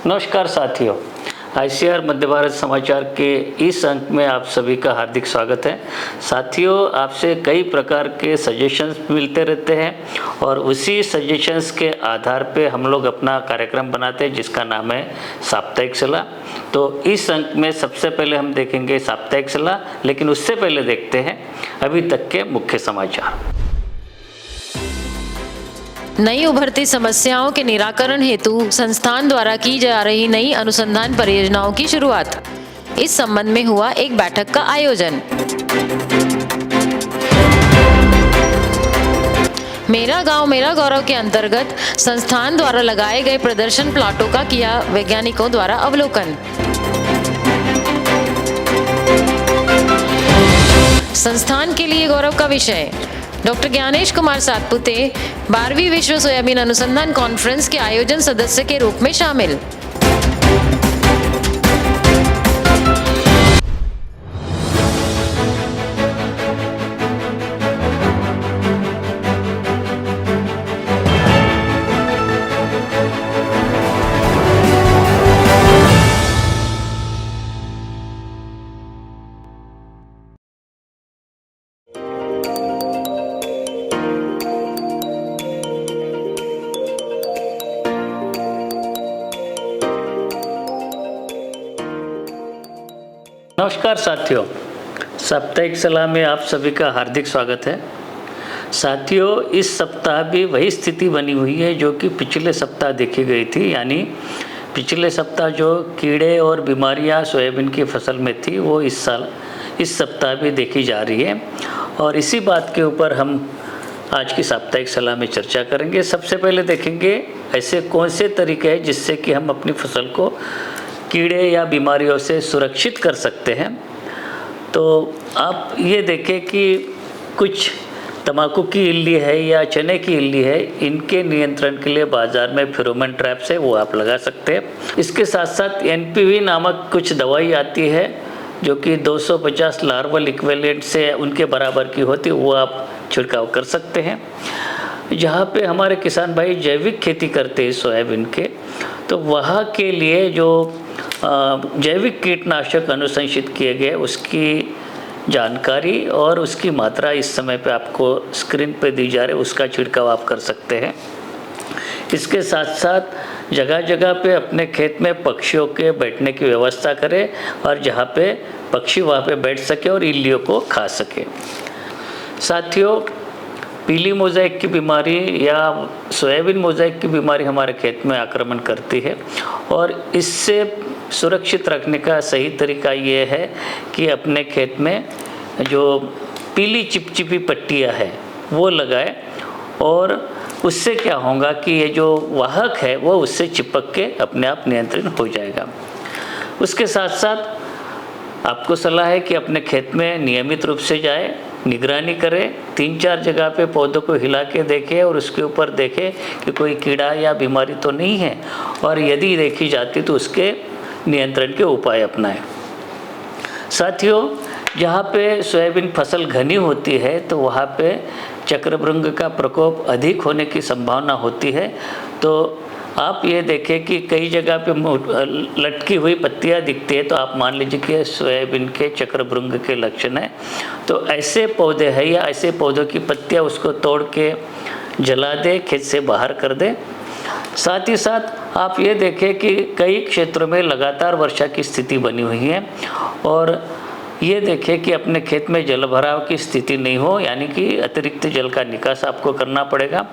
नमस्कार साथियों, आईसीआर मध्य भारत समाचार के इस अंक में आप सभी का हार्दिक स्वागत है। साथियों, आपसे कई प्रकार के सजेशंस मिलते रहते हैं और उसी सजेशंस के आधार पे हम लोग अपना कार्यक्रम बनाते हैं जिसका नाम है साप्ताहिक सलाह। तो इस अंक में सबसे पहले हम देखेंगे साप्ताहिक सलाह, लेकिन उससे पहले देखते हैं अभी तक के मुख्य समाचार। नई उभरती समस्याओं के निराकरण हेतु संस्थान द्वारा की जा रही नई अनुसंधान परियोजनाओं की शुरुआत। इस संबंध में हुआ एक बैठक का आयोजन। मेरा गांव मेरा गौरव के अंतर्गत संस्थान द्वारा लगाए गए प्रदर्शन प्लाटों का किया वैज्ञानिकों द्वारा अवलोकन। संस्थान के लिए गौरव का विषय। डॉक्टर ज्ञानेश कुमार सातपुते 12वीं विश्व सोयाबीन अनुसंधान कॉन्फ्रेंस के आयोजन सदस्य के रूप में शामिल। नमस्कार साथियों, साप्ताहिक सलाह में आप सभी का हार्दिक स्वागत है। साथियों, इस सप्ताह भी वही स्थिति बनी हुई है जो कि पिछले सप्ताह देखी गई थी। यानी पिछले सप्ताह जो कीड़े और बीमारियां सोयाबीन की फसल में थी वो इस सप्ताह भी देखी जा रही है और इसी बात के ऊपर हम आज की साप्ताहिक सलाह में चर्चा करेंगे। सबसे पहले देखेंगे ऐसे कौन से तरीके हैं जिससे कि हम अपनी फसल को कीड़े या बीमारियों से सुरक्षित कर सकते हैं। तो आप ये देखें कि कुछ तंबाकू की इल्ली है या चने की इल्ली है, इनके नियंत्रण के लिए बाज़ार में फेरोमोन ट्रैप्स है वो आप लगा सकते हैं। इसके साथ साथ एनपीवी नामक कुछ दवाई आती है जो कि 250 लार्वल इक्विवेलेंट से उनके बराबर की होती है, वो आप छिड़काव कर सकते हैं। जहाँ पे हमारे किसान भाई जैविक खेती करते हैं सोयाबीन के, तो वहाँ के लिए जो जैविक कीटनाशक अनुशंसित किए गए उसकी जानकारी और उसकी मात्रा इस समय पे आपको स्क्रीन पे दी जा रही है, उसका छिड़काव आप कर सकते हैं। इसके साथ साथ जगह जगह पे अपने खेत में पक्षियों के बैठने की व्यवस्था करें और जहाँ पे पक्षी वहाँ पे बैठ सके और इल्लियों को खा सके। साथियों, पीली मोज़ेक की बीमारी या सोयाबीन मोज़ेक की बीमारी हमारे खेत में आक्रमण करती है और इससे सुरक्षित रखने का सही तरीका ये है कि अपने खेत में जो पीली चिपचिपी पट्टियाँ है वो लगाए और उससे क्या होगा कि ये जो वाहक है वो उससे चिपक के अपने आप नियंत्रित हो जाएगा। उसके साथ साथ आपको सलाह है कि अपने खेत में नियमित रूप से जाए, निगरानी करें, 3-4 जगह पे पौधों को हिला के देखें और उसके ऊपर देखें कि कोई कीड़ा या बीमारी तो नहीं है और यदि देखी जाती तो उसके नियंत्रण के उपाय अपनाएं। साथियों, जहाँ पे सोयाबीन फसल घनी होती है तो वहाँ पे चक्रभृंग का प्रकोप अधिक होने की संभावना होती है। तो आप ये देखें कि कई जगह पे लटकी हुई पत्तियां दिखती है तो आप मान लीजिए कि सोयाबीन के चक्रभृंग के लक्षण है। तो ऐसे पौधे हैं या ऐसे पौधों की पत्तियां उसको तोड़ के जला दे, खेत से बाहर कर दे। साथ ही साथ आप ये देखें कि कई क्षेत्रों में लगातार वर्षा की स्थिति बनी हुई है और ये देखें कि अपने खेत में जल भराव की स्थिति नहीं हो, यानी कि अतिरिक्त जल का निकास आपको करना पड़ेगा।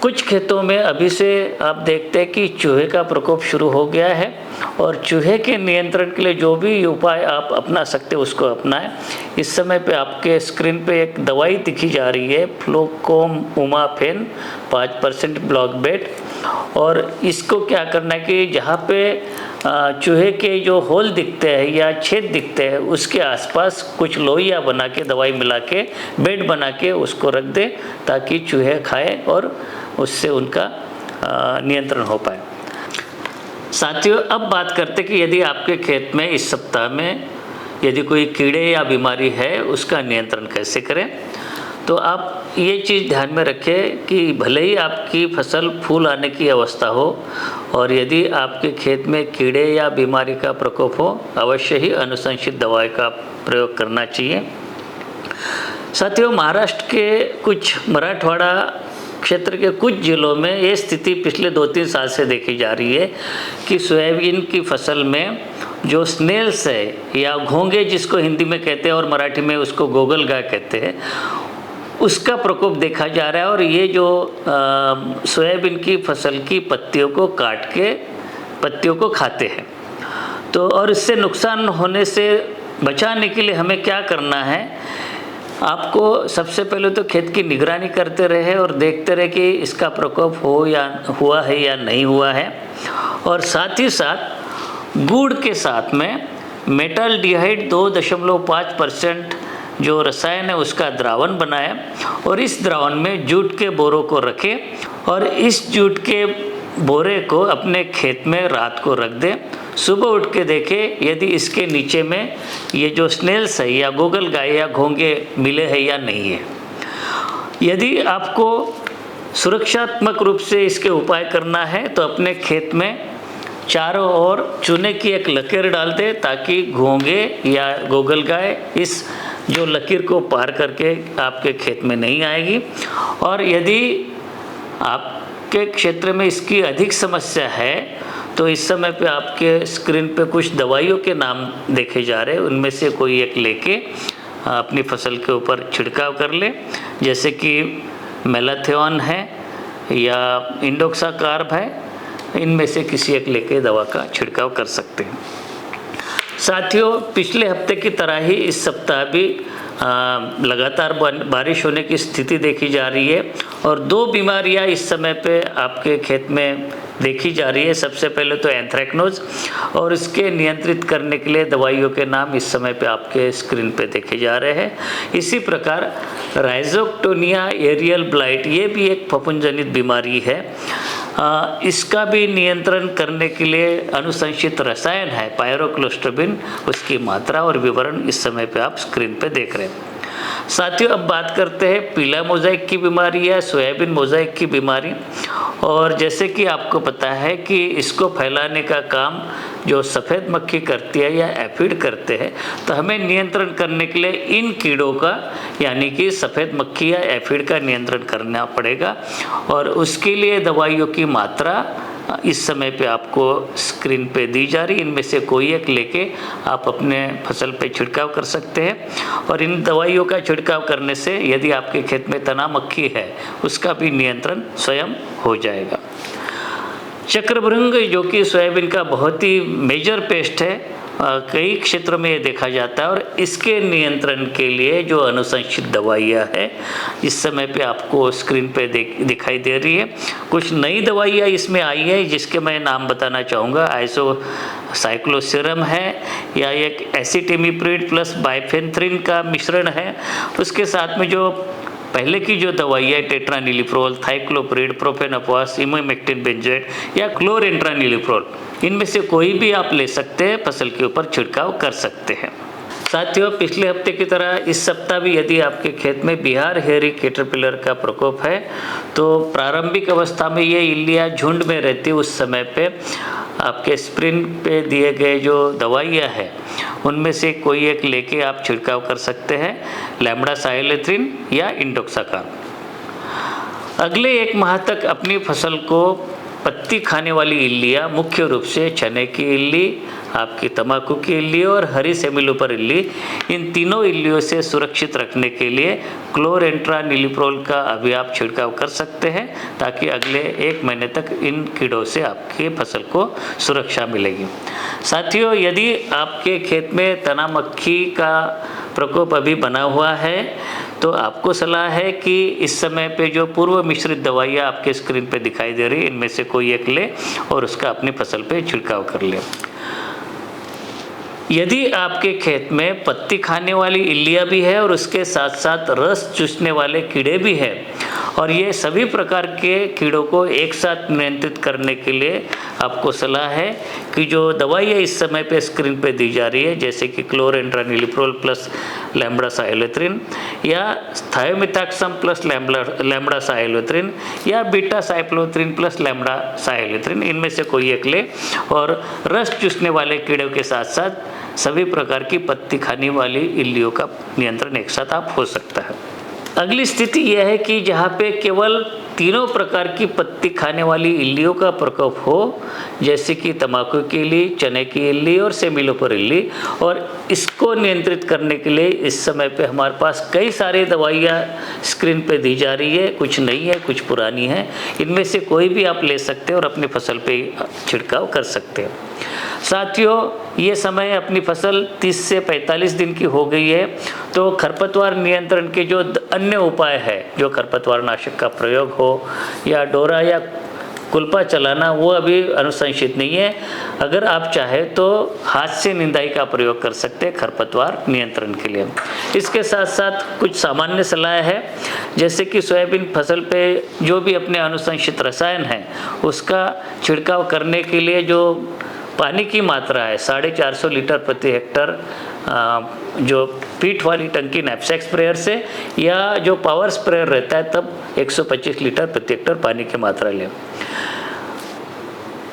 कुछ खेतों में अभी से आप देखते हैं कि चूहे का प्रकोप शुरू हो गया है और चूहे के नियंत्रण के लिए जो भी उपाय आप अपना सकते हैं उसको अपनाएं। इस समय पे आपके स्क्रीन पे एक दवाई दिखी जा रही है, फ्लोकोमाफेन 5% ब्लॉक बेट, और इसको क्या करना है कि जहाँ पे चूहे के जो होल दिखते हैं या छेद दिखते हैं उसके आसपास कुछ लोइयाँ बना के दवाई मिला के बेड बना के उसको रख दे ताकि चूहे खाए और उससे उनका नियंत्रण हो पाए। साथियों, अब बात करते कि यदि आपके खेत में इस सप्ताह में यदि कोई कीड़े या बीमारी है उसका नियंत्रण कैसे करें। तो आप ये चीज़ ध्यान में रखें कि भले ही आपकी फसल फूल आने की अवस्था हो और यदि आपके खेत में कीड़े या बीमारी का प्रकोप हो, अवश्य ही अनुशंसित दवाई का प्रयोग करना चाहिए। साथियों, महाराष्ट्र के कुछ मराठवाड़ा क्षेत्र के कुछ जिलों में ये स्थिति पिछले 2-3 साल से देखी जा रही है कि सोयाबीन की फसल में जो स्नेल्स है या घोंगे जिसको हिंदी में कहते हैं और मराठी में उसको गोगलगाय कहते हैं, उसका प्रकोप देखा जा रहा है। और ये जो सोयाबीन की फसल की पत्तियों को काट के पत्तियों को खाते हैं। तो और इससे नुकसान होने से बचाने के लिए हमें क्या करना है, आपको सबसे पहले तो खेत की निगरानी करते रहे और देखते रहे कि इसका प्रकोप हुआ है या नहीं हुआ है। और साथ ही साथ गुड़ के साथ में मेटाल्डिहाइड 2.5% जो रसायन है उसका द्रावण बनाएं और इस द्रावण में जूट के बोरों को रखें और इस जूट के बोरे को अपने खेत में रात को रख दें। सुबह उठ के देखें यदि इसके नीचे में ये जो स्नेल्स है या गोगलगाय या घोंगे मिले हैं या नहीं है। यदि आपको सुरक्षात्मक रूप से इसके उपाय करना है तो अपने खेत में चारों ओर चूने की एक लकीर डाल दें ताकि घोंगे या गोगलगाय इस जो लकीर को पार करके आपके खेत में नहीं आएगी। और यदि आपके क्षेत्र में इसकी अधिक समस्या है तो इस समय पे आपके स्क्रीन पे कुछ दवाइयों के नाम देखे जा रहे हैं, उनमें से कोई एक लेके अपनी फसल के ऊपर छिड़काव कर ले, जैसे कि मेलाथिओन है या इंडोक्साकार्ब है, इनमें से किसी एक लेके दवा का छिड़काव कर सकते हैं। साथियों, पिछले हफ्ते की तरह ही इस सप्ताह भी लगातार बारिश होने की स्थिति देखी जा रही है और 2 बीमारियां इस समय पे आपके खेत में देखी जा रही है। सबसे पहले तो एंथ्रेक्नोज और इसके नियंत्रित करने के लिए दवाइयों के नाम इस समय पे आपके स्क्रीन पे देखे जा रहे हैं। इसी प्रकार राइजोक्टोनिया एरियल ब्लाइट, ये भी एक फफूंद जनित बीमारी है। इसका भी नियंत्रण करने के लिए अनुशंसित रसायन है पायरोक्लोस्ट्रोबिन, उसकी मात्रा और विवरण इस समय पे आप स्क्रीन पे देख रहे हैं। साथियों, अब बात करते हैं पीला मोज़ाइक की बीमारी या सोयाबीन मोज़ाइक की बीमारी। और जैसे कि आपको पता है कि इसको फैलाने का काम जो सफ़ेद मक्खी करती है या एफिड करते हैं, तो हमें नियंत्रण करने के लिए इन कीड़ों का यानी कि सफ़ेद मक्खी या एफिड का नियंत्रण करना पड़ेगा। और उसके लिए दवाइयों की मात्रा इस समय पे आपको स्क्रीन पे दी जा रही, इनमें से कोई एक लेके आप अपने फसल पे छिड़काव कर सकते हैं। और इन दवाइयों का छिड़काव करने से यदि आपके खेत में तना मक्खी है उसका भी नियंत्रण स्वयं हो जाएगा। चक्रभृंग जो कि सोयाबीन का बहुत ही मेजर पेस्ट है, कई क्षेत्रों में ये देखा जाता है और इसके नियंत्रण के लिए जो अनुशंसित दवाइयाँ हैं इस समय पे आपको स्क्रीन पे दिखाई दे रही है। कुछ नई दवाइयाँ इसमें आई है जिसके मैं नाम बताना चाहूँगा। आइसोसाइक्लोसिरम है या एक एसिटिमिप्रिड प्लस बाइफेंथ्रिन का मिश्रण है। उसके साथ में जो पहले की जो दवाई है टेट्रानिलिप्रोल, थाइक्लोप्रिड, प्रोफेनोफॉस, इमामेक्टिन बेंजोएट या क्लोरेंट्रानिलिप्रोल, इनमें से कोई भी आप ले सकते हैं, फसल के ऊपर छिड़काव कर सकते हैं। साथियों, पिछले हफ्ते की तरह इस सप्ताह भी यदि आपके खेत में बिहार हेयरी कैटरपिलर का प्रकोप है तो प्रारंभिक अवस्था में ये इल्लियाँ झुंड में रहती, उस समय पे आपके स्क्रीन पे दिए गए जो दवाइयाँ हैं उनमें से कोई एक लेके आप छिड़काव कर सकते हैं, लैम्ब्डासाइलोथ्रिन या इंडोक्साकार्ब। अगले 1 माह तक अपनी फसल को पत्ती खाने वाली इल्लियाँ, मुख्य रूप से चने की इल्ली, आपकी तंबाकू की इल्ली और हरी सेमिलोपर इल्ली, इन तीनों इल्लियों से सुरक्षित रखने के लिए क्लोरेंट्रानिलिप्रोल का अभी आप छिड़काव कर सकते हैं ताकि अगले 1 महीने तक इन कीड़ों से आपकी फसल को सुरक्षा मिलेगी। साथियों, यदि आपके खेत में तना मक्खी का प्रकोप अभी बना हुआ है तो आपको सलाह है कि इस समय पे जो पूर्व मिश्रित दवाइयाँ आपके स्क्रीन पे दिखाई दे रही है इनमें से कोई एक ले और उसका अपनी फसल पे छिड़काव कर ले। यदि आपके खेत में पत्ती खाने वाली इल्लियाँ भी है और उसके साथ साथ रस चूसने वाले कीड़े भी हैं और ये सभी प्रकार के कीड़ों को एक साथ नियंत्रित करने के लिए आपको सलाह है कि जो दवाइयाँ इस समय पे स्क्रीन पे दी जा रही है, जैसे कि क्लोरेंट्रानिलिप्रोल प्लस लैम्ब्डासाइलोथ्रिन या थायोमिथाक्सम प्लस लैम्ब्डासाइलोथ्रिन या बीटा-साइक्लोथ्रिन प्लस लैम्ब्डासाइलोथ्रिन, इनमें से कोई एक ले। और रस चूसने वाले कीड़ों के साथ साथ सभी प्रकार की पत्ती खाने वाली इल्लियों का नियंत्रण एक साथ आप हो सकता है। अगली स्थिति यह है कि जहाँ पे केवल तीनों प्रकार की पत्ती खाने वाली इल्लियों का प्रकोप हो, जैसे कि तंबाकू की इल्ली, चने की इल्ली और सेमिलोपर इल्ली, और इसको नियंत्रित करने के लिए इस समय पे हमारे पास कई सारी दवाइयाँ स्क्रीन पे दी जा रही है, कुछ नई है कुछ पुरानी है। इनमें से कोई भी आप ले सकते हैं और अपनी फसल पे छिड़काव कर सकते हैं। साथियों, ये समय अपनी फसल 30 से 45 दिन की हो गई है, तो खरपतवार नियंत्रण के जो अन्य उपाय है, जो खरपतवार नाशक का प्रयोग हो या डोरा या कुल्पा चलाना, वो अभी अनुशंसित नहीं है। अगर आप चाहें तो हाथ से निंदाई का प्रयोग कर सकते हैं खरपतवार नियंत्रण के लिए। इसके साथ साथ कुछ सामान्य सलाह है, जैसे कि सोयाबीन फसल पे जो भी अपने अनुशंसित रसायन है उसका छिड़काव करने के लिए जो पानी की मात्रा है 450 लीटर प्रति हेक्टर, जो पीठ वाली टंकी नैपसैक स्प्रेयर से, या जो पावर स्प्रेयर रहता है तब 125 लीटर प्रति हेक्टर पानी की मात्रा लें।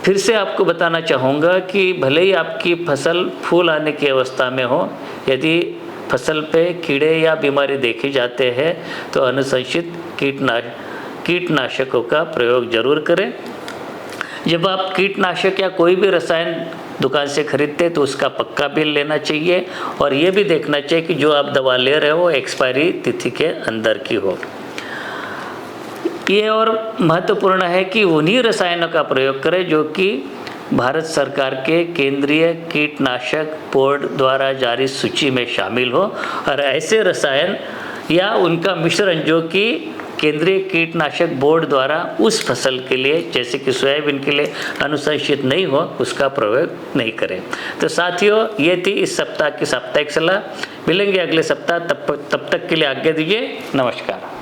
फिर से आपको बताना चाहूँगा कि भले ही आपकी फसल फूल आने की अवस्था में हो, यदि फसल पे कीड़े या बीमारी देखे जाते हैं तो अनुशंसित कीटनाशकों का प्रयोग जरूर करें। जब आप कीटनाशक या कोई भी रसायन दुकान से खरीदते तो उसका पक्का बिल लेना चाहिए, और ये भी देखना चाहिए कि जो आप दवा ले रहे हो एक्सपायरी तिथि के अंदर की हो। ये और महत्वपूर्ण है कि उन्हीं रसायनों का प्रयोग करें जो कि भारत सरकार के केंद्रीय कीटनाशक बोर्ड द्वारा जारी सूची में शामिल हो, और ऐसे रसायन या उनका मिश्रण जो कि केंद्रीय कीटनाशक बोर्ड द्वारा उस फसल के लिए, जैसे कि सोयाबीन के लिए अनुशंसित नहीं हो, उसका प्रयोग नहीं करें। तो साथियों, ये थी इस सप्ताह की साप्ताहिक सलाह। मिलेंगे अगले सप्ताह, तब तक के लिए आज्ञा दीजिए। नमस्कार।